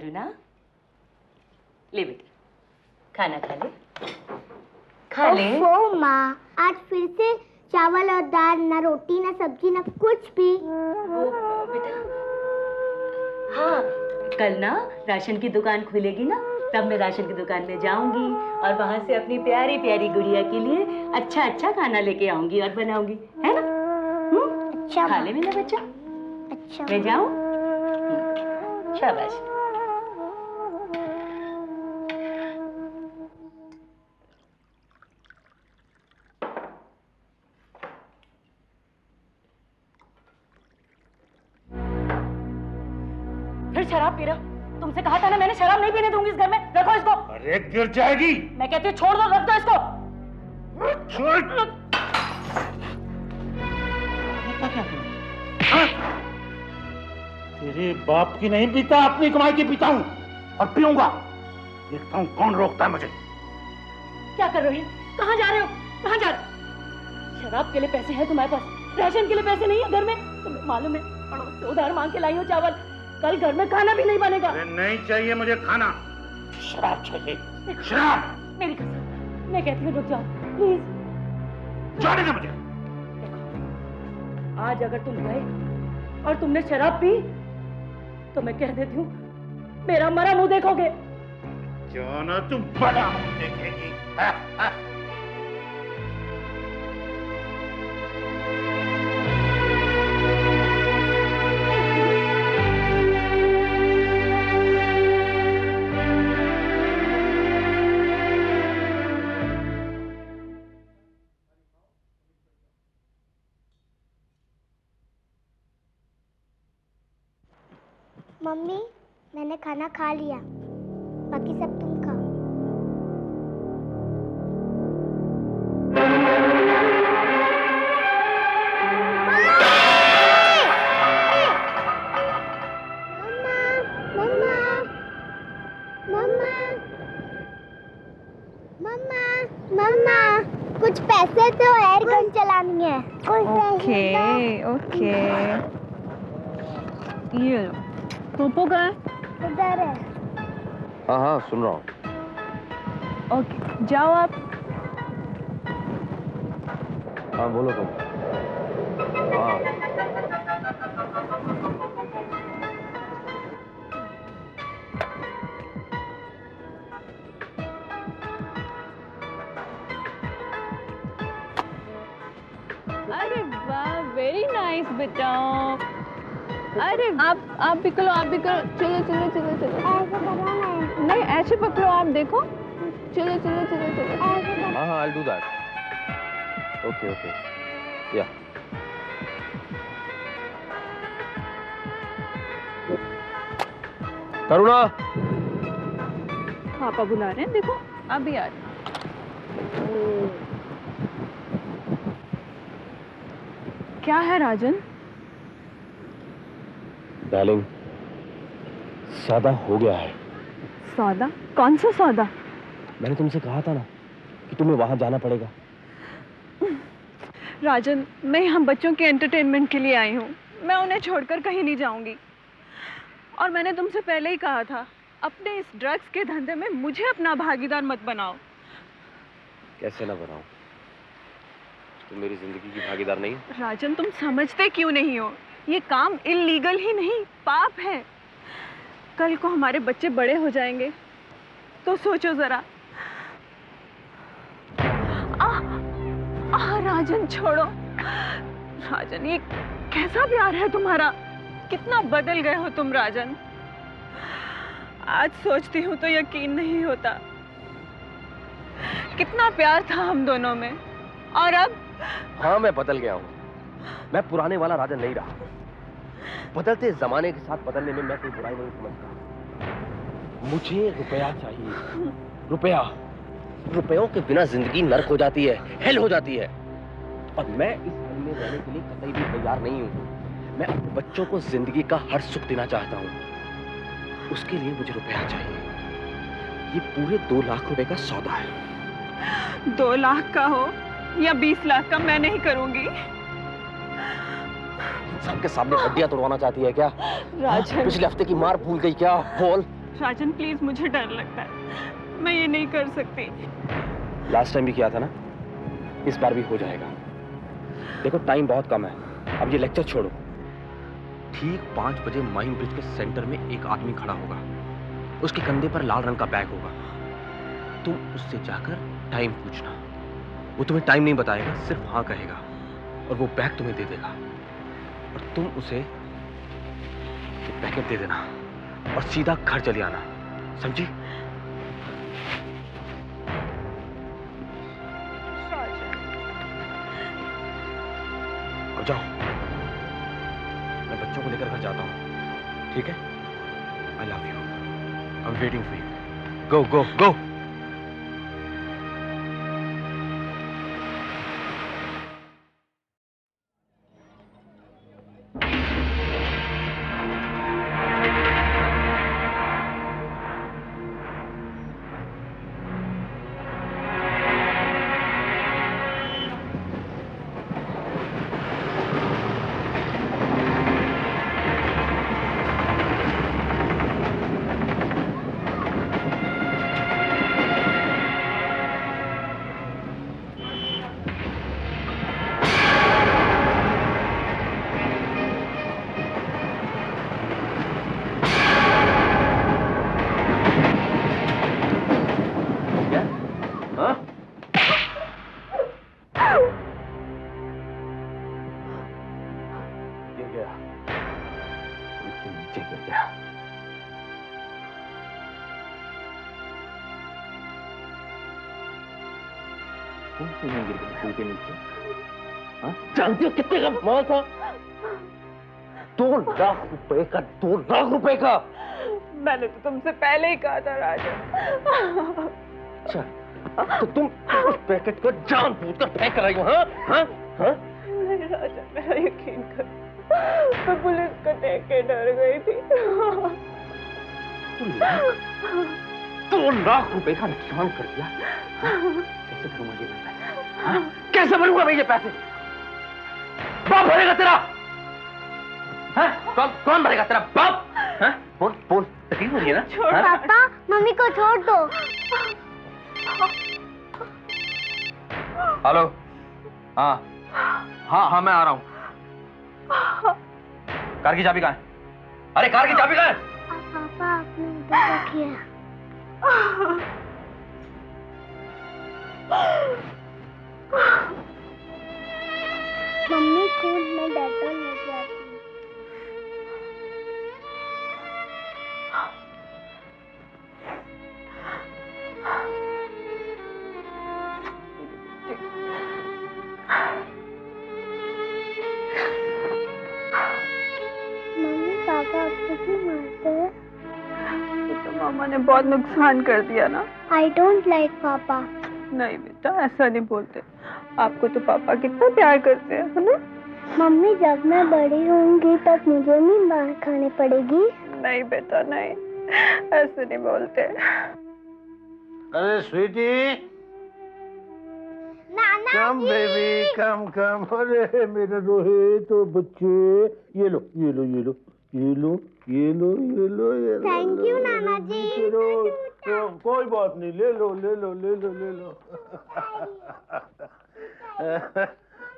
राजू ना, ले बेटा खाना खा ले, खा ले। ओह माँ, आज फिर से चावल और दाल, ना रोटी ना सब्जी ना कुछ भी। वो बेटा, हाँ कल ना राशन की दुकान खुलेगी ना, तब मैं राशन की दुकान में जाऊंगी और वहां से अपनी प्यारी प्यारी गुड़िया के लिए अच्छा अच्छा खाना लेके आऊंगी और बनाऊंगी, है ना? अच्छा खा ले मेरा बच्चा। अच्छा मैं जाऊं? शाबाश। फिर शराब पी रहा? तुमसे कहा था ना मैंने, शराब नहीं पीने दूंगी इस घर में। रखो इसको। अरे गिर जाएगी। मैं कहती हूँ छोड़ दो, रख दो इसको। छोड़। तेरे बाप की नहीं पीता, अपनी कमाई की पीता हूँ और पीऊंगा। देखता हूँ कौन रोकता है मुझे। क्या कर रहे हो? कहाँ जा रहे हो? कहाँ जा रहे हो? शराब के लिए पैसे हैं तुम्हारे पास, राशन के लिए पैसे नहीं है घर में। तुम्हें मालूम है पड़ोस से उधार मांग के लाई हो चावल, कल घर में खाना भी नहीं बनेगा। अरे नहीं चाहिए मुझे खाना, शराब चाहिए, शराब। मेरी कसम, मैं कहती हूँ रुक जाओ प्लीज। जाने दे मुझे। देखो आज अगर तुम गए और तुमने शराब पी तो मैं कह देती हूँ मेरा मरा मुंह देखोगे। जाना तुम बड़ा मुंह देखेगी। हा, हा। मम्मी, मैंने खाना खा लिया, बाकी सब तुम खाओ। मम्मा, कुछ पैसे तो एयर गन चलानी है। ओके ओके, ये लो। पोपो का है? उधर है। हाँ हाँ सुन रहा हूँ। ओके जाओ आप। हाँ बोलो तुम। हाँ अरे वाह, वेरी नाइस बेटा। अरे आप भी करो, आप भी करो। चलो चलो चलो चलो। ऐसे करना है। नहीं ऐसे पकड़ो, आप देखो। चलो चलो चलो चलो। हाँ हाँ, I'll do that. Okay okay. Yeah. करुणा। पापा बुला रहे हैं, देखो अभी आ रहे हैं। क्या है राजन? डार्लिंग, सौदा हो गया है। सौदा? कौन सा सौदा? मैंने तुमसे कहा था ना कि तुम्हें वहां जाना पड़ेगा। राजन, मैं यहाँ बच्चों के एंटरटेनमेंट के लिए आई हूँ, मैं उन्हें छोड़कर कहीं नहीं जाऊंगी। और मैंने तुमसे पहले ही कहा था, अपने इस ड्रग्स के धंधे में मुझे अपना भागीदार मत बनाओ। कैसे ना बनाऊं? तुम मेरी जिंदगी की भागीदार नहीं हो। राजन, तुम समझते क्यों नहीं हो? ये काम इल्लीगल ही नहीं, पाप है। कल को हमारे बच्चे बड़े हो जाएंगे तो सोचो जरा। राजन छोड़ो। राजन, ये कैसा प्यार है तुम्हारा? कितना बदल गए हो तुम राजन। आज सोचती हूँ तो यकीन नहीं होता, कितना प्यार था हम दोनों में। और अब? हाँ मैं बदल गया हूँ, मैं पुराने वाला राजन नहीं रहा। बदलते जमाने के साथ बदलने में मैं कोई बुराई नहीं समझता। मुझे रुपया चाहिए, रुपया। रुपयों के बिना जिंदगी नर्क हो जाती है, हेल हो जाती है। और मैं इस हेल में रहने के लिए कतई भी तैयार नहीं हूँ। मैं अपने बच्चों को जिंदगी का हर सुख देना चाहता हूँ। उसके लिए मुझे रुपया चाहिए। ये पूरे 2 लाख रुपए का सौदा है। 2 लाख का हो या 20 लाख का, मैं नहीं करूंगी। सबके सामने हड्डियां तोड़वाना चाहती है क्या? राजन, पिछले हफ्ते की मार भूल गई क्या? बोल। राजन प्लीज, मुझे डर लगता है, मैं ये नहीं कर सकती। लास्ट टाइम भी किया था ना, इस बार भी हो जाएगा। देखो टाइम बहुत कम है, अब ये लेक्चर छोड़ो। ठीक 5 बजे माइन ब्रिज के सेंटर में एक आदमी खड़ा होगा, उसके कंधे पर लाल रंग का बैग होगा। तुम उससे जाकर टाइम पूछना, वो तुम्हें टाइम नहीं बताएगा, सिर्फ हाँ कहेगा और वो बैग तुम्हें दे देगा और तुम उसे पैकेट दे देना और सीधा घर चले आना, समझी? अब जाओ, मैं बच्चों को लेकर घर जाता हूं, ठीक है? I love you, I am waiting for you. Go go go. जानती हो कितने का माल था? 2 लाख रुपए का, 2 लाख रुपए का। मैंने तो तुमसे पहले ही कहा था राजन। अच्छा, तो तुम उस पैकेट को जानबूझकर फेंक रही हो? हाँ हाँ हाँ? नहीं राजन, मेरा यकीन कर, मैं पुलिस को देख के डर गई थी। 2 लाख रुपए का नुकसान कर दिया। कैसे भरूंगा ये पैसे? हाँ? कैसे भरूंगा मैं ये पैसे? बाप भरेगा तेरा? कौन भरेगा तेरा बाप? हाँ? बोल बोल, तकलीफ हो रही है ना? छोड़ पापा, मम्मी को छोड़ दो। हेलो, हाँ हाँ हाँ मैं आ रहा हूँ। कार की चाबी कहाँ है? अरे कार की चाबी कहाँ है? पापा आपने उधर रखी है। मम्मी स्कूल में डेटॉल लेके आती है। मम्मी पापा आपको क्यों मारते हैं? तो मामा ने बहुत नुकसान कर दिया ना। आई डोंट लाइक पापा। नहीं बेटा, ऐसा नहीं बोलते। आपको तो पापा कितना प्यार करते हैं, है ना? मम्मी जब मैं बड़ी होंगी तब मुझे नहीं मार खाने पड़ेगी। नहीं बेटा नहीं, ऐसे नहीं बोलते। अरे स्वीटी, नाना कम बेबी, कम कम। अरे मेरे रोहित तो बच्चे, ये लो ये लो ये लो ये लो ये लो ये लो ये लो। थैंक यू नाना जी। तो कोई बात नहीं, ले लो ले लो ले लो ले लो।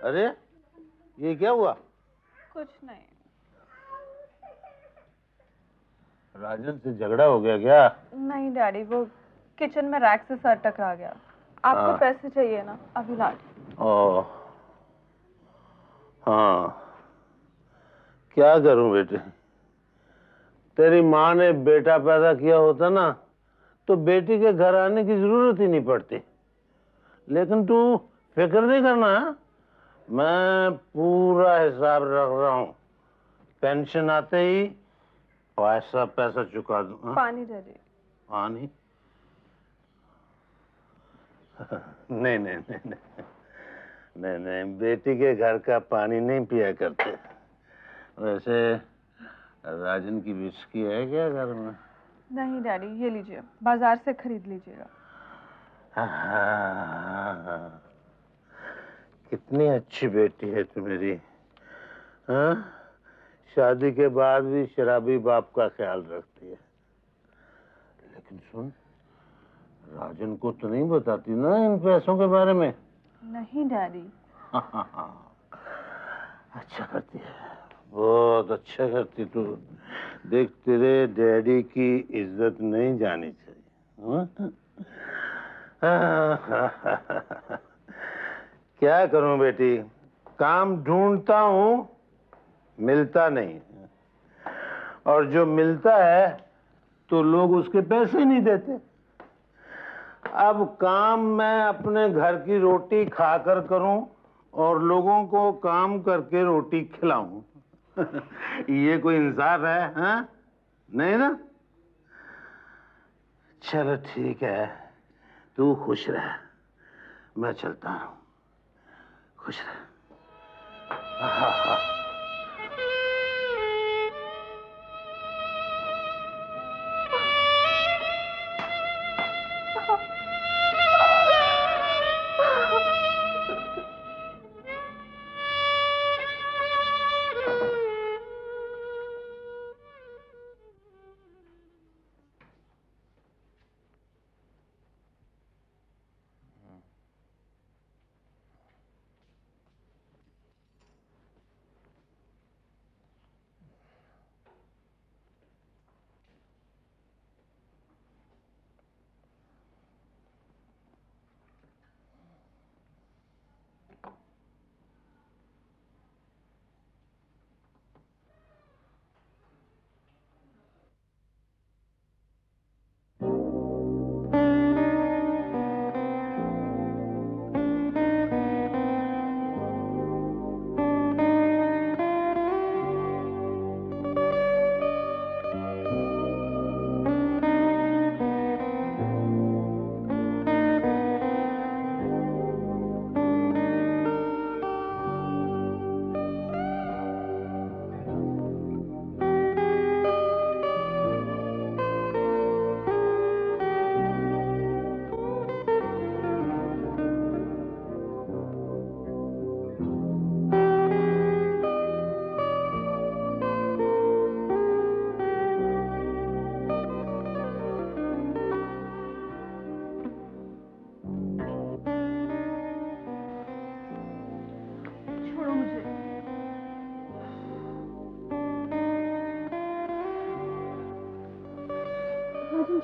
अरे ये क्या हुआ? कुछ नहीं। राजन से झगड़ा हो गया क्या? नहीं डैडी, वो किचन में रैक से सर टकरा गया। आपको पैसे चाहिए ना, अभी ला दो। ओ हाँ, क्या करूं बेटे? तेरी माँ ने बेटा पैदा किया होता ना तो बेटी के घर आने की जरूरत ही नहीं पड़ती। लेकिन तू फिक्र नहीं करना है, मैं पूरा हिसाब रख रहा हूँ। पेंशन आते ही पैसा चुका दूं। पानी दे दी। पानी? नहीं नहीं नहीं नहीं नहीं नहीं, बेटी के घर का पानी नहीं पिया करते। वैसे राजन की विस्की है क्या घर में? नहीं डैडी, ये लीजिए, बाजार से खरीद लीजिएगा। कितनी अच्छी बेटी है तू मेरी। हाँ, शादी के बाद भी शराबी बाप का ख्याल रखती है। लेकिन सुन, राजन को तो नहीं बताती ना इन पैसों के बारे में? नहीं डैडी। अच्छा करती है, बहुत अच्छा करती तू। देख, तेरे डैडी की इज्जत नहीं जानी चाहिए। क्या करूं बेटी, काम ढूंढता हूं, मिलता नहीं, और जो मिलता है तो लोग उसके पैसे नहीं देते। अब काम मैं अपने घर की रोटी खाकर करूं और लोगों को काम करके रोटी खिलाऊं। ये कोई इंसाफ है? हाँ? नहीं ना? चलो ठीक है, तू खुश रह, मैं चलता हूं। खुश रह।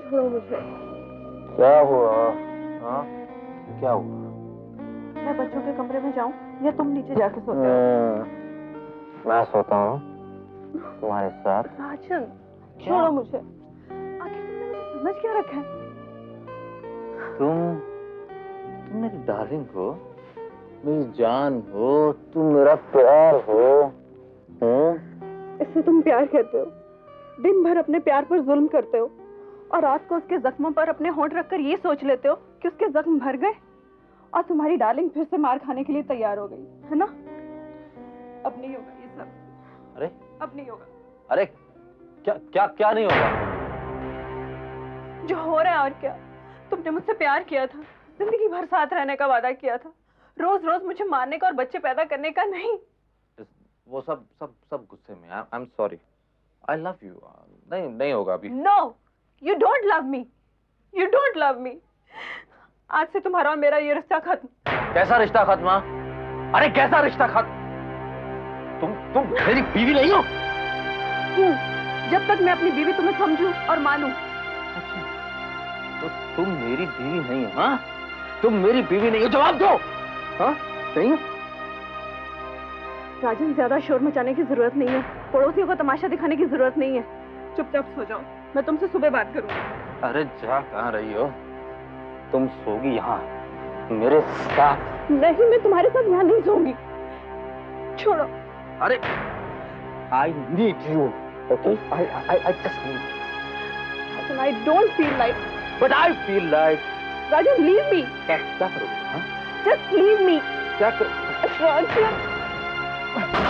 छोड़ो मुझे। क्या हुआ? हाँ, क्या हुआ? मैं बच्चों के कमरे में जाऊं या तुम नीचे जाके सोते हो? मैं सोता हूँ तुम्हारे साथ। राजन, छोड़ो मुझे। आखिर तुमने मुझे समझ क्या रखा है? तुम मेरी डार्लिंग हो, मेरी जान हो, तुम मेरा प्यार हो। इससे तुम प्यार कहते हो? दिन भर अपने प्यार पर जुल्म करते हो और रात को उसके जख्मों पर अपने होंठ रखकर ये सोच लेते हो कि उसके जख्म भर गए और तुम्हारी डार्लिंग फिर से मार खाने के लिए तैयार हो गई है ना? अब नहीं होगा ये सब। अरे अब नहीं होगा। अरे क्या क्या क्या नहीं होगा? जो हो रहा है और क्या। तुमने मुझसे प्यार किया था, जिंदगी भर साथ रहने का वादा किया था, रोज रोज मुझे मारने का और बच्चे पैदा करने का नहीं। वो सब गुस्से में। I am sorry, I love you. नहीं होगा अभी। No, you don't love me, you don't love me. आज से तुम्हारा और मेरा ये रिश्ता खत्म। कैसा रिश्ता खत्म? अरे कैसा रिश्ता खत्म? तुम मेरी बीवी नहीं हो? जब तक मैं अपनी बीवी तुम्हें समझूं और मानूं। अच्छा, तो तुम मेरी बीवी नहीं हो? हाँ, तुम मेरी बीवी नहीं हो, जवाब दो। हाँ, नहीं हो? राजन, ज्यादा शोर मचाने की जरूरत नहीं है, पड़ोसियों को तमाशा दिखाने की जरूरत नहीं है। चुपचाप सो जाओ, मैं तुमसे सुबह बात करूंगी। अरे जा कहाँ रही हो? तुम सोगी यहाँ मेरे साथ? नहीं, मैं तुम्हारे साथ यहाँ नहीं सोऊंगी। छोड़ो। अरे I need you, okay? I just need you. Rajan, I don't feel like. But I feel like. Rajan, leave me. क्या करोगे? हाँ? Just leave me. क्या करोगे? Rajan,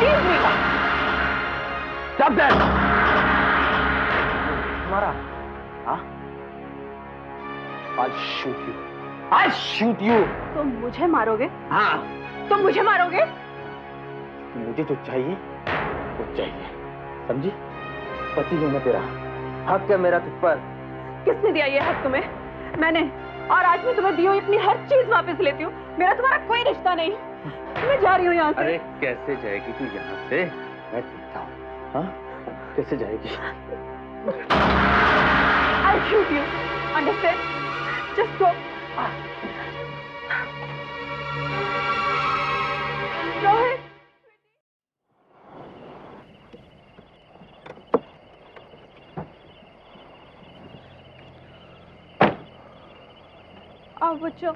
leave me. Stop that. तुम्हारा, हाँ? I'll shoot you. I'll shoot you. तुम मुझे मारोगे? हाँ. तुम मुझे मारोगे? मुझे जो चाहिए वो चाहिए, समझी? पति हूं मैं तेरा, हक है मेरा तुझ पर। किसने दिया ये हक तुम्हें? मैंने। और आज मैं तुम्हें दी हुई अपनी हर चीज वापस लेती हूँ। मेरा तुम्हारा कोई रिश्ता नहीं। मैं जा रही हूँ यहाँ से। अरे कैसे जाएगी तू यहाँ से? मैं देखता हूँ। हाँ कैसे जाएगी? I'll shoot you. Understand? Just go. Rohit. आओ बच्चों।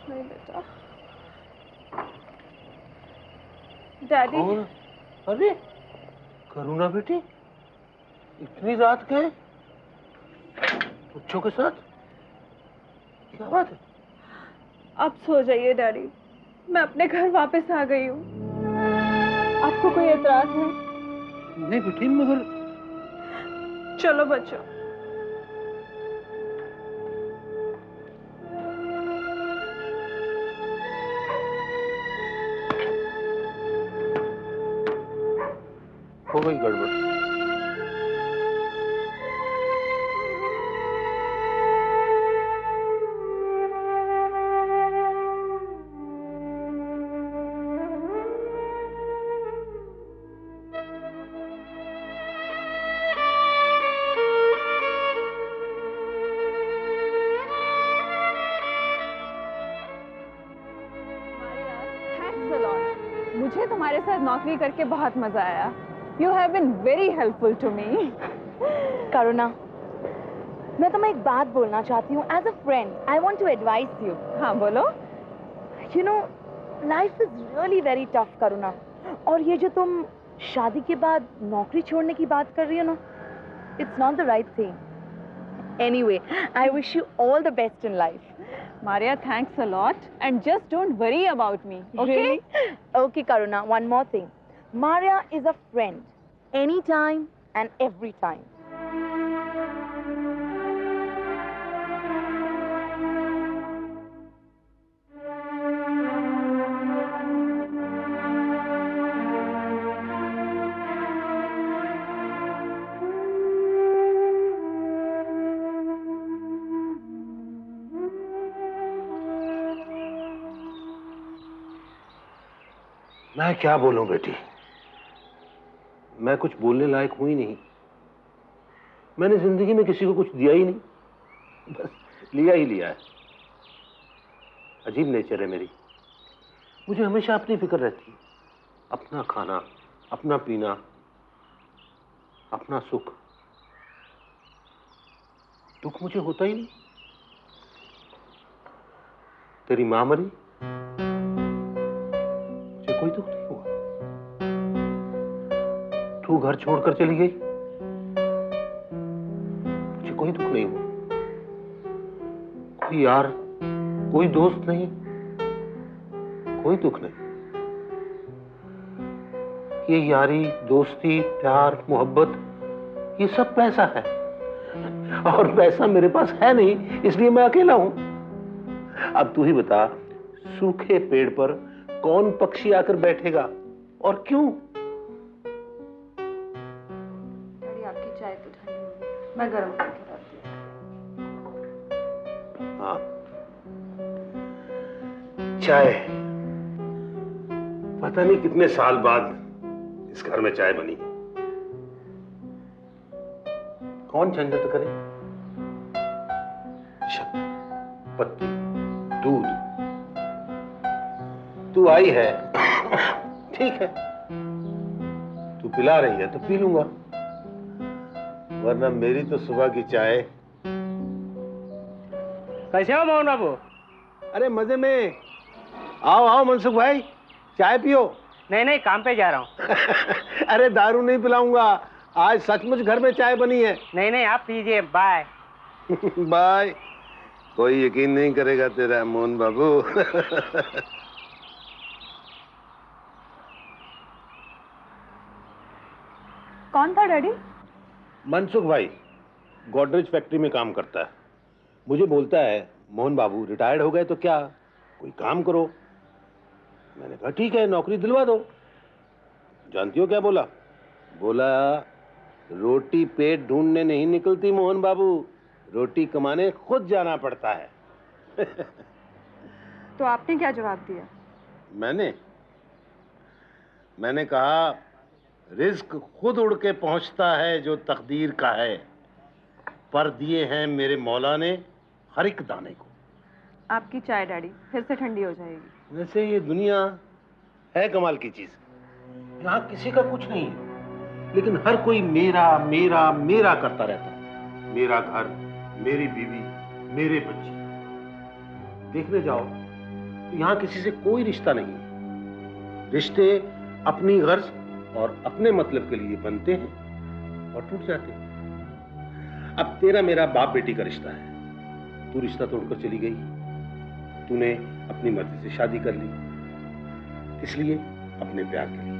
नहीं बेटा। डैडी। कौन? अरे करुणा बेटी, इतनी रात गए बच्चों के साथ? क्या बात है? आप सो जाइए डैडी, मैं अपने घर वापस आ गई हूँ। आपको कोई एतराज है? नहीं बेटी, मगर चलो बच्चों। हो गई गड़बड़। Thanks a lot. मुझे तुम्हारे साथ नौकरी करके बहुत मजा आया। You have been very helpful to me. करुणा, मैं तुम्हें एक बात बोलना चाहती हूँ। As a friend, I want to advise you. हाँ बोलो। You know, life is really very tough, करुणा। और ये जो तुम शादी के बाद नौकरी छोड़ने की बात कर रही हो ना, it's not the right thing. Anyway, I wish you all the best in life. Maria, thanks a lot. And just don't worry about me, okay? Really? Okay, Karuna, one more thing. Maria is a friend, anytime and every time. मैं क्या बोलूं बेटी, मैं कुछ बोलने लायक हुई नहीं। मैंने जिंदगी में किसी को कुछ दिया ही नहीं, बस लिया ही लिया है। अजीब नेचर है मेरी, मुझे हमेशा अपनी फिक्र रहती है। अपना खाना, अपना पीना, अपना सुख। दुख मुझे होता ही नहीं। तेरी मां मरी, कोई दुख नहीं हुआ। तू घर छोड़कर चली गई, मुझे कोई दुख नहीं हुआ। कोई यार, कोई दोस्त नहीं, कोई दुख नहीं। ये यारी, दोस्ती, प्यार, मोहब्बत, ये सब पैसा है, और पैसा मेरे पास है नहीं, इसलिए मैं अकेला हूं। अब तू ही बता, सूखे पेड़ पर कौन पक्षी आकर बैठेगा और क्यों? डैडी, आपकी चाय तो ठंडी हो गई, मैं गर्म करके लाती हूँ। हाँ, चाय। पता नहीं कितने साल बाद इस घर में चाय बनी। कौन झंझट करे? शक्कर, पत्ती, दूध। तू आई है, ठीक है, तू पिला रही है तो पी लूंगा, वरना मेरी तो सुबह की चाय। कैसे हो मोहन बाबू? अरे मजे में। आओ आओ मनसुख भाई, चाय पियो। नहीं नहीं, काम पे जा रहा हूँ। अरे दारू नहीं पिलाऊंगा, आज सचमुच घर में चाय बनी है। नहीं नहीं, आप पीजिए। बाय। बाय। कोई यकीन नहीं करेगा तेरा मोहन बाबू। कौन था डैडी? मनसुख भाई, गोदरेज फैक्ट्री में काम करता है। मुझे बोलता है, मोहन बाबू रिटायर्ड हो गए तो क्या कोई काम करो। मैंने कहा ठीक है, नौकरी दिलवा दो। जानती हो क्या बोला? बोला रोटी पेट ढूंढने नहीं निकलती मोहन बाबू, रोटी कमाने खुद जाना पड़ता है। तो आपने क्या जवाब दिया? मैंने कहा रिस्क खुद उड़ के पहुंचता है जो तकदीर का है, पर दिए हैं मेरे मौला ने हर एक दाने को। आपकी चाय डैडी फिर से ठंडी हो जाएगी। वैसे ये दुनिया है कमाल की चीज। यहाँ किसी का कुछ नहीं है, लेकिन हर कोई मेरा मेरा मेरा करता रहता है। मेरा घर, मेरी बीवी, मेरे बच्चे। देखने जाओ तो यहाँ किसी से कोई रिश्ता नहीं है। रिश्ते अपनी गर्ज और अपने मतलब के लिए बनते हैं और टूट जाते हैं। अब तेरा मेरा बाप बेटी का रिश्ता है, तू रिश्ता तोड़कर चली गई, तूने अपनी मर्जी से शादी कर ली, इसलिए अपने प्यार के लिए।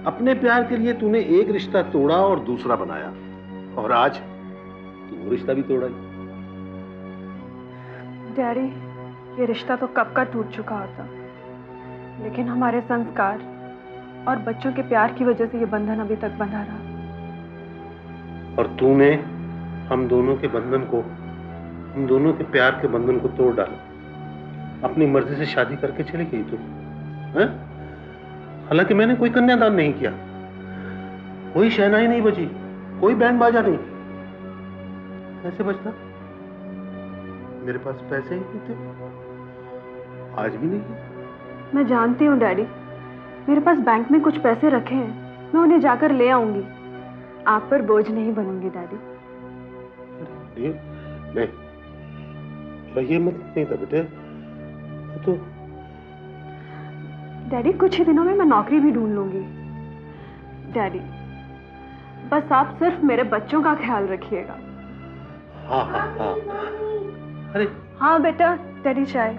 अपने प्यार के लिए तूने एक रिश्ता तोड़ा और दूसरा बनाया, और आज तू वो रिश्ता भी तोड़ा ही। डैडी, ये रिश्ता तो कब का टूट चुका होता, लेकिन हमारे संस्कार और बच्चों के प्यार की वजह से ये बंधन अभी तक बंधा रहा। और तूने हम दोनों के बंधन को, हम दोनों के प्यार के बंधन को तोड़ डाला। अपनी मर्जी से शादी करके चली गई तू, हैं? हालांकि मैंने कोई कन्यादान नहीं किया, कोई शहनाई नहीं बजी, कोई बैंड बाजा नहीं। कैसे बजता? मेरे पास पैसे ही नहीं थे, आज भी नहीं है। मैं जानती हूँ डैडी, मेरे पास बैंक में कुछ पैसे रखे हैं, मैं उन्हें जाकर ले आऊंगी। आप पर बोझ नहीं बनूंगी डैडी। नहीं, ये मत नहीं था बेटे। तो डैडी, कुछ ही दिनों में मैं नौकरी भी ढूंढ लूंगी। डैडी, बस आप सिर्फ मेरे बच्चों का ख्याल रखिएगा। हाँ हाँ हाँ। अरे हाँ बेटा, डैडी चाय।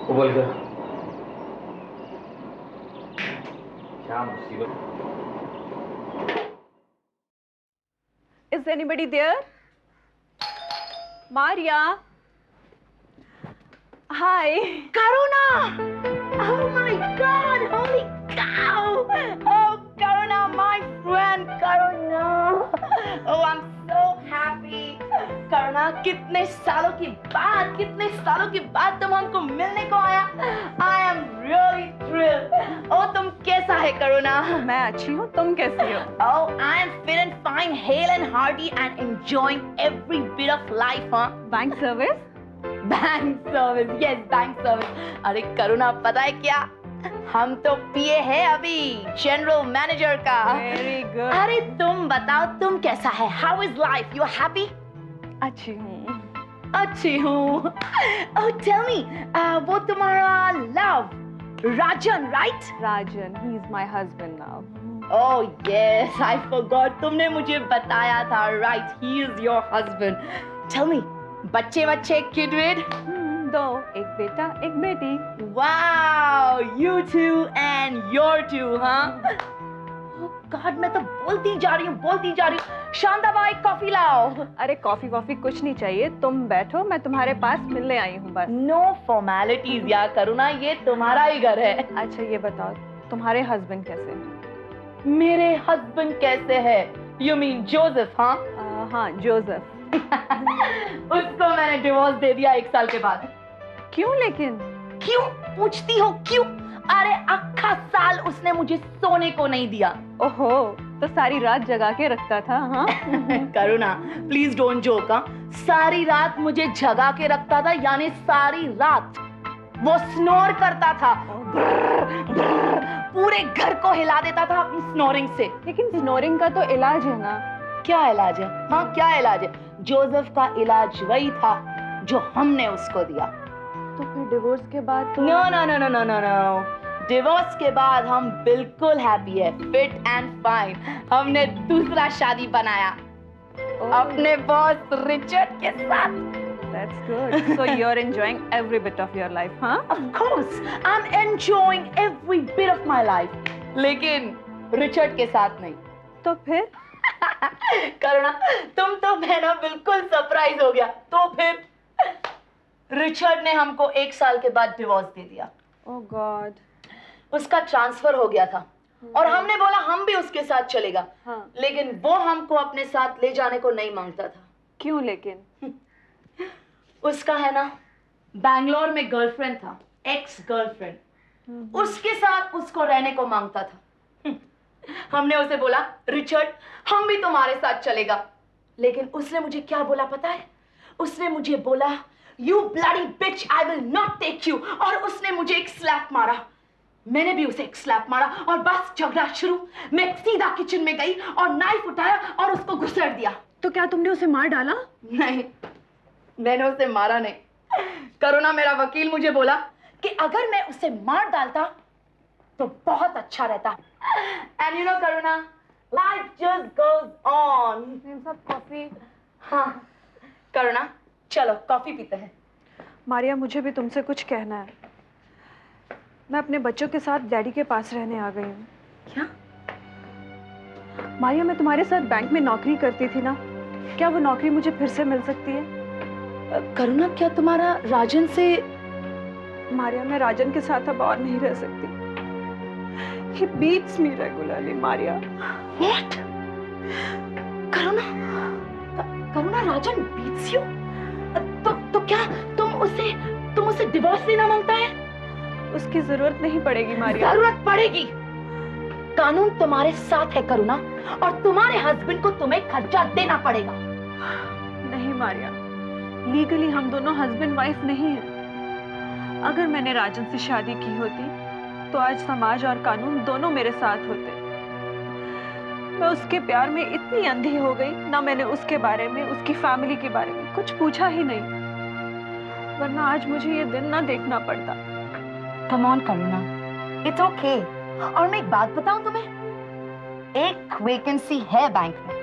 उबल गया। क्या मुसीबत। Is anybody there? Maria. Hi. Karuna! Oh my God! Holy cow! Oh, Karuna, my friend, Karuna! Oh, I'm so happy. Karuna, कितने सालों के बाद तुम हमको मिलने को आया। I am really thrilled. Oh, तुम कैसा है Karuna? मैं अच्छी हूँ, तुम कैसी हो? Oh, I am fit and fine, hale and hearty, and enjoying every bit of life, huh? Bank service? Bank service, yes bank service. अरे करुणा, पता है क्या, हम तो पिए हैं अभी जनरल मैनेजर का। Very good. अरे तुम बताओ, तुम कैसा है? How is life? You are happy? अच्छी हूँ। ओह टेल मी, वो तुम्हारा love Rajan, right? Rajan, he's my husband now. Oh yes, I forgot. तुमने मुझे बताया था. Right, he is your husband. Tell me, बच्चे kid with? दो, एक बेटा, एक बेटी. Wow, you two and your two, huh? Oh God, मैं तो बोलती जा रही हूँ. शांता भाई, कॉफी लाओ. अरे कॉफी वॉफी कुछ नहीं चाहिए, तुम बैठो, मैं तुम्हारे पास मिलने आई हूँ बस. No formalities या करुणा, ये तुम्हारा ही घर है. अच्छा ये बताओ, तुम्हारे हस्बैंड कैसे हैं? मेरे हस्बैंड कैसे है? You mean Joseph, हाँ? हाँ, जोसेफ. उसको मैंने डिवोर्स दे दिया 1 साल के बाद. क्यों लेकिन? क्यों पूछती हो, क्यों? अरे आखा साल उसने मुझे सोने को नहीं दिया. ओहो, तो सारी रात जगा के रखता था, हाँ? करुणा, प्लीज डोंट जोक. सारी रात मुझे जगा के रखता था, यानी सारी रात वो स्नोर करता था. पूरे घर को हिला देता था अपनी स्नोरिंग से. लेकिन स्नोरिंग का तो इलाज है ना? क्या इलाज है? हाँ, क्या इलाज है? जोसेफ का इलाज वही था जो हमने उसको दिया. तो फिर डिवोर्स के बाद तो... no no no no no no no, divorce के बाद हम बिल्कुल हैप्पी है, फिट एंड फाइन. हमने दूसरा शादी बनाया अपने बॉस रिचर्ड के साथ. That's good. So you're enjoying every bit of your life, huh? Of course, I'm enjoying every bit of my life. लेकिन रिचर्ड के साथ नहीं. तो फिर? करुणा, तुम तो मैं ना बिल्कुल सरप्राइज हो गया. तो फिर रिचर्ड ने हमको 1 साल के बाद डिवोर्स दे दिया. Oh God. उसका ट्रांसफर हो गया था और हमने बोला हम भी उसके साथ चलेगा. हाँ. लेकिन वो हमको अपने साथ ले जाने को नहीं मांगता था. क्यों लेकिन? उसका है ना बैंगलोर में गर्लफ्रेंड था, एक्स गर्लफ्रेंड. उसके साथ उसको रहने को मांगता था. हमने उसे बोला रिचर्ड हम भी तुम्हारे साथ चलेगा. लेकिन उसने मुझे क्या बोला पता है? उसने मुझे बोला you bloody bitch, I will not take you. और उसने मुझे एक स्लैप मारा. मैंने भी उसे एक स्लैप मारा और बस झगड़ा शुरू. मैं सीधा किचन में गई और नाइफ उठाया और उसको घुसेड़ दिया. तो क्या तुमने उसे मार डाला? नहीं, मैंने उसे मारा नहीं. करुणा, मेरा वकील मुझे बोला कि अगर मैं उसे मार डालता तो बहुत अच्छा रहता. And you know Karuna, life just goes on. सब कॉफी. हाँ करुणा, चलो कॉफी पीते हैं. मारिया, मुझे भी तुमसे कुछ कहना है. मैं अपने बच्चों के साथ डैडी के पास रहने आ गई हूँ. क्या? मारिया, मैं तुम्हारे साथ बैंक में नौकरी करती थी ना, क्या वो नौकरी मुझे फिर से मिल सकती है? करुणा, क्या तुम्हारा राजन से... मारिया, मैं राजन के साथ अब और नहीं रह सकती. He beats me regularly, Maria. What? Karuna, Karuna, Rajan beats you? तो क्या तुम उसे डिवोर्स देना मांगता है? उसकी जरूरत नहीं पड़ेगी मारिया. जरूरत पड़ेगी. कानून तुम्हारे साथ है करुणा, और तुम्हारे हस्बैंड को तुम्हें खर्चा देना पड़ेगा. नहीं मारिया, लीगली हम दोनों हस्बैंड वाइफ नहीं हैं. अगर मैंने राजन से शादी की होती तो आज समाज और कानून दोनों मेरे साथ होते. मैं उसके प्यार में इतनी अंधी हो गई, ना मैंने उसके बारे में, उसकी फैमिली के बारे में कुछ पूछा ही नहीं, वरना आज मुझे ये दिन ना देखना पड़ता. कम ऑन करुणा, इट्स ओके. और मैं एक बात बताऊं तुम्हें, एक वैकेंसी है बैंक में,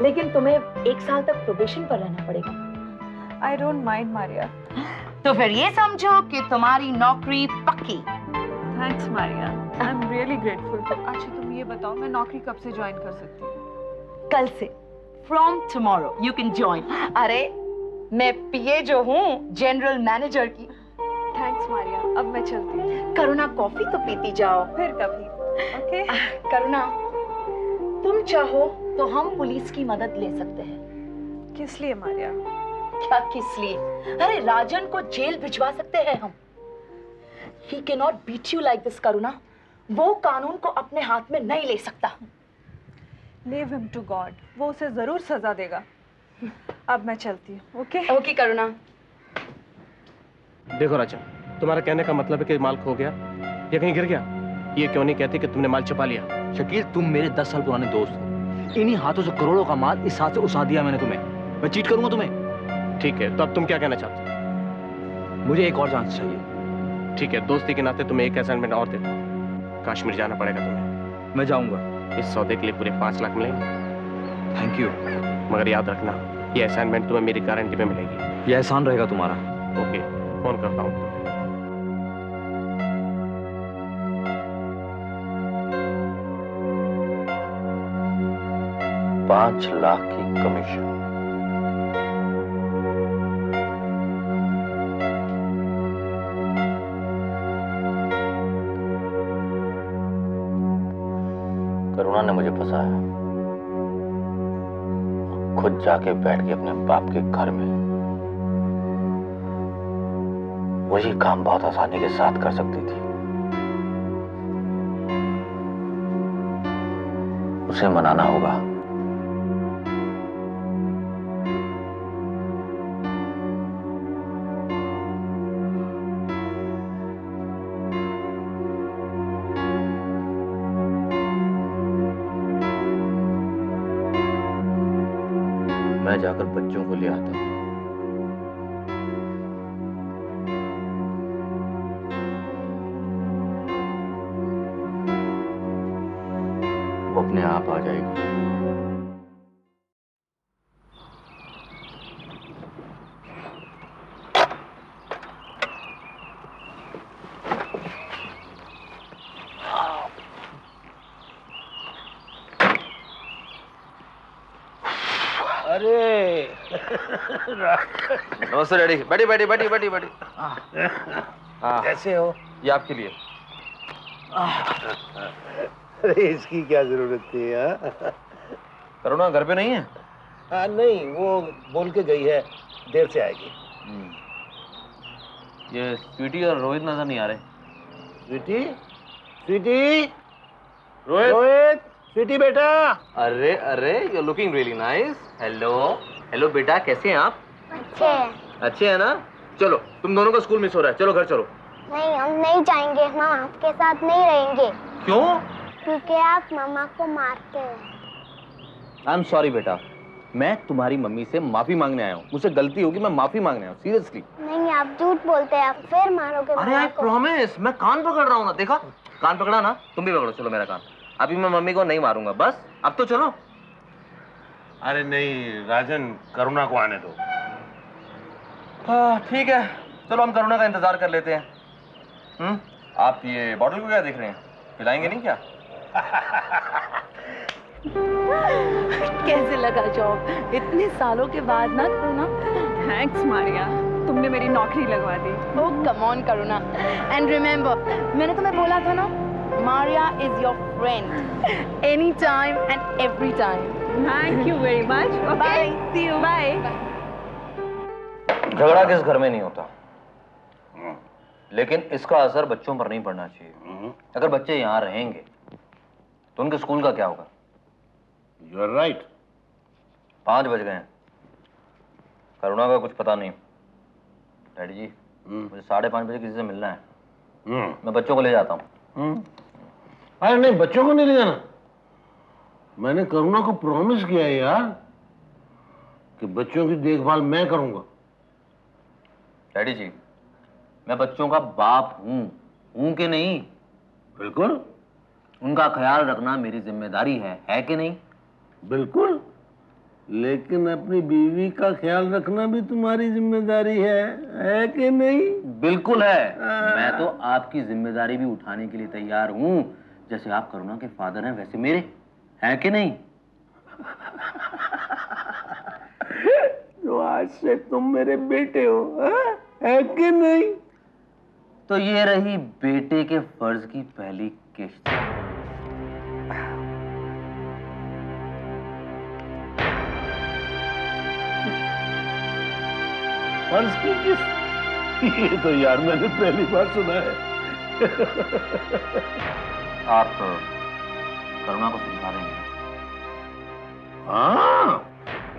लेकिन तुम्हें 1 साल तक प्रोबेशन पर रहना पड़ेगा. I don't mind Maria. तो फिर ये समझो कि तुम्हारी नौकरी पक्की. Thanks Maria, I am really grateful. अच्छा तुम ये बताओ, मैं नौकरी कब से ज्वाइन कर सकती हूँ? कल से. From tomorrow you can join. अरे मैं पीए जो हूँ जनरल मैनेजर की. थैंक्स मारिया, अब मैं चलती हूँ. करुणा, कॉफी तो पीती जाओ. फिर कभी. ओके. करुणा, तुम चाहो तो हम पुलिस की मदद ले सकते हैं. किस लिए मारिया? क्या किस लिए? अरे राजन को जेल भिजवा सकते हैं हम. He cannot beat you like this, करुणा. वो कानून को अपने हाथ में नहीं ले सकता. Leave him to God. वो उसे जरूर सजा देगा. अब मैं चलती हूँ. ओके? ओके करुणा. देखो राजन, तुम्हारा कहने का मतलब है कि माल खो गया या कहीं गिर गया. ये क्यों नहीं कहती कि तुमने माल छुपा लिया? शकील, तुम मेरे 10 साल पुराने दोस्त हो. इन्हीं हाथों से करोड़ों का माल इस हाथ से उसा दिया मैंने तुम्हें. मैं चीट करूंगा तुम्हें? ठीक है, तो अब तुम क्या कहना चाहते हो? मुझे एक और चांस चाहिए. ठीक है, दोस्ती के नाते तुम्हें एक असाइनमेंट और देता हूँ। कश्मीर जाना पड़ेगा तुम्हें। मैं जाऊंगा। इस सौदे के लिए पूरे 5 लाख मिलेंगे। Thank you. मगर याद रखना, ये असाइनमेंट तुम्हें मेरी गारंटी पे मिलेगी। ये एहसान रहेगा तुम्हारा। ओके, फोन करता हूँ। 5 लाख की कमीशन। करुणा ने मुझे फंसाया, खुद जाके बैठ के अपने बाप के घर में। वही काम बहुत आसानी के साथ कर सकती थी। उसे मनाना होगा। मैं जाकर बच्चों को ले आता हूं। वो अपने आप आ जाएगी। अरे नमस्ते डैडी। बैठी बैठी बैठी बैठी बैठी। हाँ, कैसे हो? ये आपके लिए। अरे इसकी क्या जरूरत थी? करुणा घर पे नहीं है? नहीं, वो बोल के गई है, देर से आएगी। ये स्वीटी और रोहित नजर नहीं आ रहे। स्वीटी, स्वीटी, रोहित, रोहित, स्वीटी बेटा। अरे अरे, you are looking really nice. Hello hello बेटा, कैसे हैं आप? अच्छे हैं। अच्छे हैं ना? चलो, तुम दोनों का स्कूल मिस हो रहा है, चलो घर चलो। नहीं, हम नहीं जाएंगे, हम आपके साथ नहीं रहेंगे। क्यों? क्योंकि आप मामा को मारते हैं। आई एम सॉरी बेटा, मैं तुम्हारी मम्मी से माफी मांगने आया हूँ। मुझसे गलती होगी, मैं माफी मांगने आया हूँ, सीरियसली। नहीं, आप झूठ बोलते हैं, आप फिर मारोगे अरे मामा आई को। प्रॉमिस, मैं कान पकड़ रहा हूँ ना, देखा? कान पकड़ा ना, तुम भी पकड़ो, चलो मेरा कान। अभी मैं मम्मी को नहीं मारूंगा, बस अब तो चलो। अरे नहीं राजन, करुणा को आने दो। हाँ ठीक है, चलो हम करुणा का इंतजार कर लेते हैं। आप ये बॉटल को क्या देख रहे हैं? पिलाएंगे नहीं क्या? कैसे लगा जॉब? इतने सालों के बाद ना करुणा। थैंक्स मारिया, तुमने मेरी नौकरी लगवा दी। Oh come on Karuna, and remember, मैंने तुम्हें बोला था ना, Maria is your friend, any time and every time. Thank you very much. Bye, see you. Bye. झगड़ा किस घर में नहीं होता, लेकिन इसका असर बच्चों पर नहीं पड़ना चाहिए। अगर बच्चे यहाँ रहेंगे तो उनके स्कूल का क्या होगा? You are right. 5 बज गए हैं, करुणा का कुछ पता नहीं। डैडी जी, मुझे 5:30 बजे किसी से मिलना है। मैं बच्चों को ले जाता हूँ। अरे नहीं, बच्चों को नहीं ले जाना। मैंने करुणा को प्रॉमिस किया है यार कि बच्चों की देखभाल मैं करूंगा। डैडी जी, मैं बच्चों का बाप हूँ कि नहीं? बिल्कुल उनका ख्याल रखना मेरी जिम्मेदारी है कि नहीं? बिल्कुल, लेकिन अपनी बीवी का ख्याल रखना भी तुम्हारी जिम्मेदारी है कि नहीं? बिल्कुल है। मैं तो आपकी जिम्मेदारी भी उठाने के लिए तैयार हूँ। जैसे आप करुणा के फादर हैं, वैसे मेरे हैं कि नहीं? तो आज से तुम मेरे बेटे हो, है कि नहीं? तो ये रही बेटे के फर्ज की पहली किश्त। फर्ज की किस्त? ये तो यार मैंने पहली बार सुना है। आप करुणा को समझा देंगे? हाँ,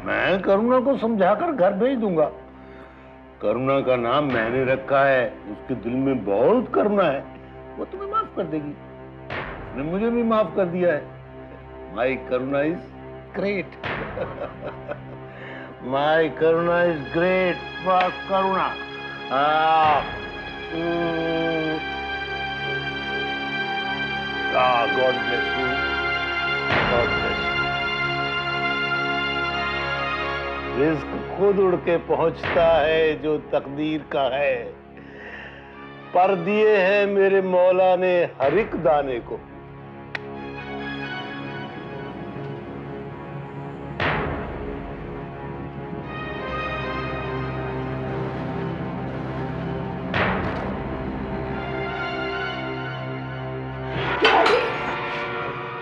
मैं करुणा को समझाकर घर भेज दूंगा। करुणा का नाम मैंने रखा है, उसके दिल में बहुत करुणा है, वो तुम्हें माफ कर देगी। उसने मुझे भी माफ कर दिया है। My Karuna is great. My Karuna is great for Karuna. God bless you. God bless you. Risk खुद उड़ के पहुंचता है जो तकदीर का है, पर दिए हैं मेरे मौला ने हर एक दाने को।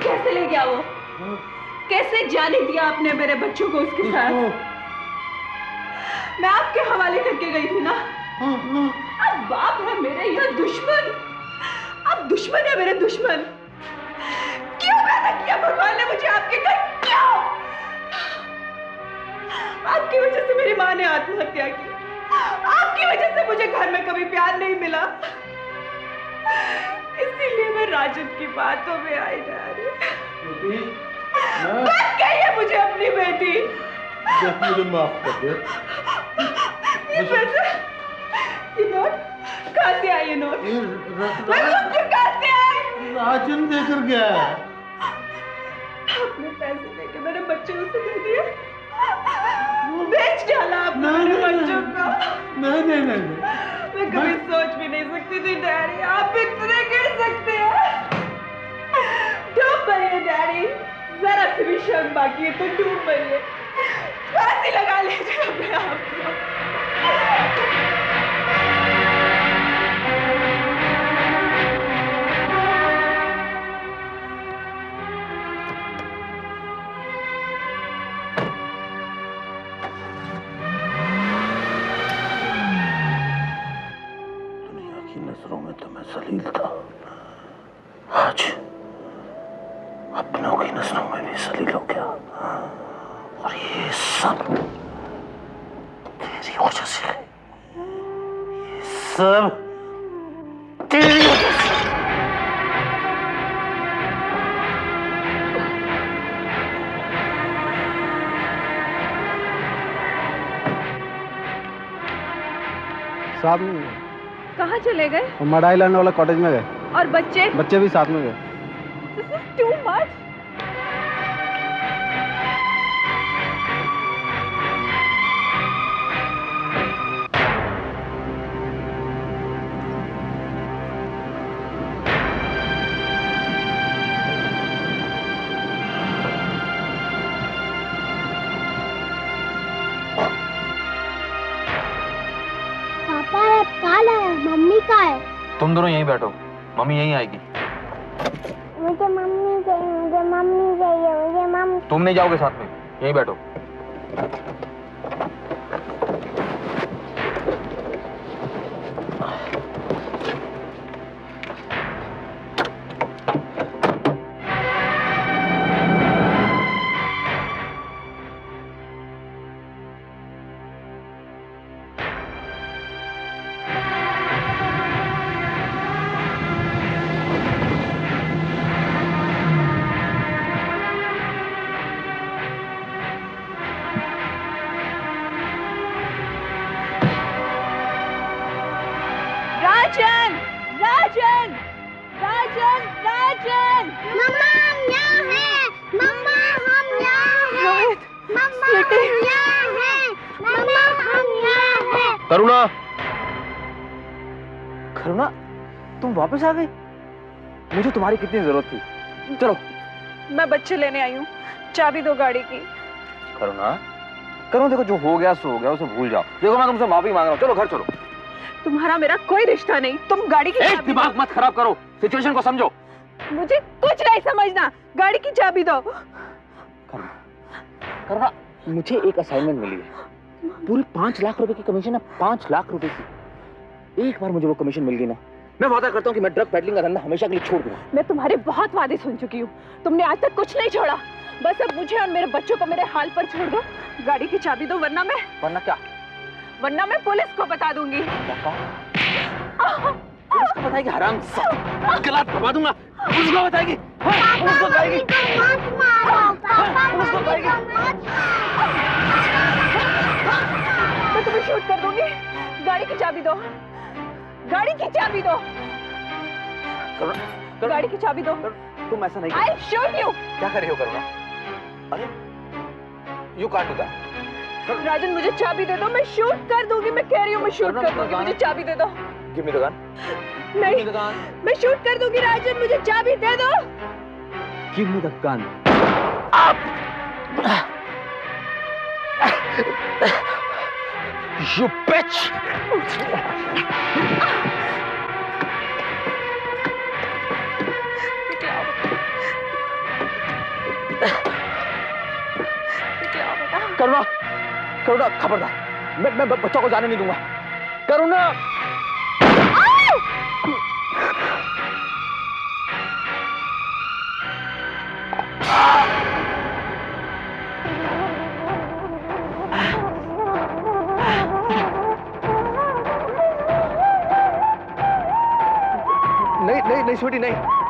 कैसे ले गया वो? कैसे जाने दिया आपने मेरे बच्चों को उसके साथ? मैं आपके हवाले करके गई थी ना। अब बाप है मेरे या दुश्मन? अब दुश्मन है मेरे दुश्मन। क्यों पैदा किया भगवान ने मुझे आपके घर? क्यों? आपकी वजह से मेरी माँ ने आत्महत्या की। आपकी वजह से मुझे घर में कभी प्यार नहीं मिला। इसीलिए मैं राजन की बातों में आई जा रही। बच गई है मुझे अपनी बेटी। मुझे माफ कर दे। ये पैसे, ये नोट कहाँ से आए? ये नोट कहाँ से आए? राजन देकर गया है। अपने पैसे लेके मेरे बच्चों को दे दिए, बेच डाला आपने मेरे बच्चों को। नहीं। मैं कभी सोच भी नहीं सकती थी डैडी आप इतने गिर सकते हैं। डूब मरिए डैडी, जरा सी भी शर्म बाकी है तो डूब मरिए। फांसी लगा लीजिए अपने आप को। नजरों में तो मैं जलील था, आज अपनों की नजरों में भी जलील हो गया। और ये सब तेरी वजह से, ये सब तेरी वजह से। साहब नहीं है। कहाँ चले गए? मड आइलैंड वाला कॉटेज में गए। और बच्चे? बच्चे भी साथ में गए। This is too much. पापा ये काला है, मम्मी का है। तुम दोनों यहीं बैठो, मम्मी यहीं आएगी। मुझे मम्मी चाहिए, मुझे मम्मी चाहिए, मुझे मम्मी। तुम नहीं जाओगे साथ में, यहीं बैठो। राजन, राजन, राजन, राजन। मम्मा हम यहाँ हैं, मम्मा हम यहाँ हैं, मम्मा हम यहाँ हैं, मम्मा हम यहाँ हैं। करुणा, करुणा, तुम वापस आ गई? मुझे तुम्हारी कितनी जरूरत थी। चलो। मैं बच्चे लेने आई हूँ, चाबी दो गाड़ी की। करुणा, करुणा देखो जो हो गया सो हो गया, उसे भूल जाओ। देखो मैं तुमसे माफी मांग रहा हूँ, चलो घर चलो। तुम्हारा मेरा कोई रिश्ता नहीं, तुम गाड़ी की चाबी दिमाग मत खराब करो, सिचुएशन को समझो। मुझे कुछ नहीं समझना, गाड़ी की चाबी दो। करुणा, मुझे एक असाइनमेंट मिली है, पूरी 5 लाख रुपए की कमीशन है, 5 लाख रुपए की। एक बार मुझे वो कमीशन मिल गई ना, मैं वादा करता हूँ कि मैं ड्रग पेडलिंग का धंधा हमेशा के लिए छोड़ दूंगा। मैं तुम्हारे बहुत वादे सुन चुकी हूँ, तुमने आज तक कुछ नहीं छोड़ा। बस अब मुझे और मेरे बच्चों को मेरे हाल पर छोड़ दो। गाड़ी की चाबी दो, वरना क्या? वरना मैं पुलिस को बता दूंगी। पुलिस को बताएगी? हराम गला दबा दूंगा। पुलिस को बताएगी? पुलिस को बताएगी? मत मारो पापा, पुलिस को बताएगी? मैं तुम्हें शूट कर दूंगी। गाड़ी की चाबी दो, गाड़ी की चाबी दो। गाड़ी की चाबी दो। तुम ऐसा नहीं। I'll shoot you। क्या कर रही हो करुणा? अरे यू कांट डू दैट। राजन मुझे चाबी दे दो, मैं शूट कर दूंगी। मैं कह रही हूँ मैं शूट कर दूंगी, मुझे चाबी दे दो। Give me the gun. नहीं, मैं शूट कर दूंगी राजन, मुझे चाबी दे दो। Give me the gun. You bitch! करुणा, करुणा खबरदार, मैं बच्चों को जाने नहीं दूंगा। करुणा! नहीं नहीं नहीं स्वीटी नहीं।